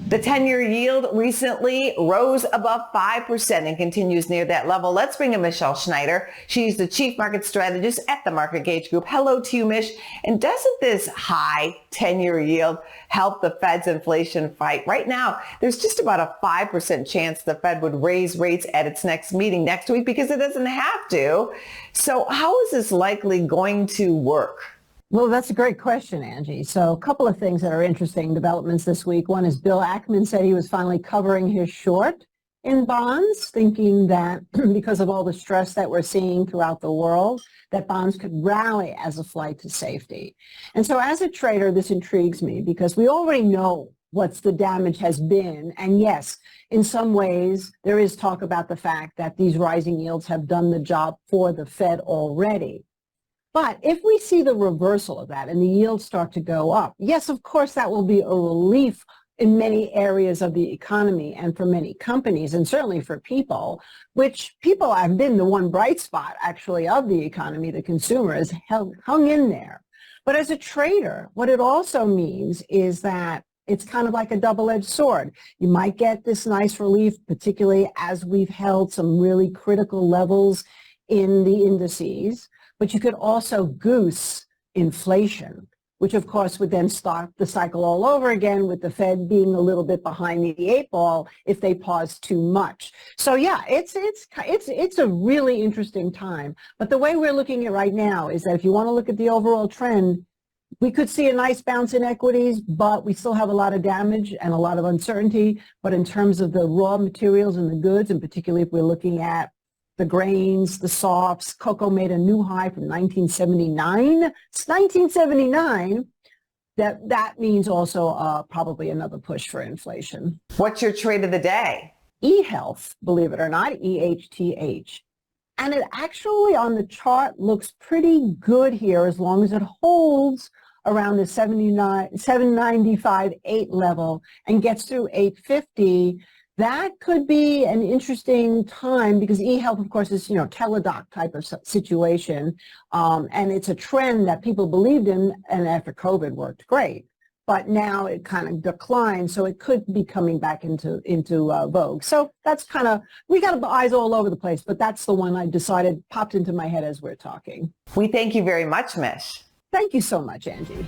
The 10-year yield recently rose above 5% and continues near that level. Let's bring in Michelle Schneider. She's the Chief Market Strategist at the Market Gauge Group. Hello to you, Mish. And doesn't this high 10-year yield help the Fed's inflation fight? Right now, there's just about a 5% chance the Fed would raise rates at its next meeting next week because it doesn't have to. So how is this likely going to work? Well, that's a great question, Angie. So a couple of things that are interesting developments this week. One is Bill Ackman said he was finally covering his short in bonds, thinking that because of all the stress that we're seeing throughout the world, that bonds could rally as a flight to safety. And so as a trader, this intrigues me because we already know what's the damage has been. And yes, in some ways, there is talk about the fact that these rising yields have done the job for the Fed already. But if we see the reversal of that and the yields start to go up, yes, of course, that will be a relief in many areas of the economy and for many companies and certainly for people, which people have been the one bright spot actually of the economy. The consumer has hung in there. But as a trader, what it also means is that it's kind of like a double-edged sword. You might get this nice relief, particularly as we've held some really critical levels in the indices. But you could also goose inflation, which of course would then start the cycle all over again with the Fed being a little bit behind the eight ball if they pause too much. So yeah, it's a really interesting time. But the way we're looking at it right now is that if you want to look at the overall trend, we could see a nice bounce in equities, but we still have a lot of damage and a lot of uncertainty. But in terms of the raw materials and the goods, and particularly if we're looking at the grains, the softs, cocoa made a new high from 1979. It's 1979. That means also probably another push for inflation. What's your trade of the day? eHealth, believe it or not, EHTH. And it actually on the chart looks pretty good here as long as it holds around the 795.8 level and gets through 850. That could be an interesting time because eHealth, of course, is, teledoc type of situation. And it's a trend that people believed in, and after COVID worked great. But now it kind of declined, so it could be coming back into vogue. So that's we got eyes all over the place, but that's the one I decided popped into my head as we're talking. We thank you very much, Mish. Thank you so much, Angie.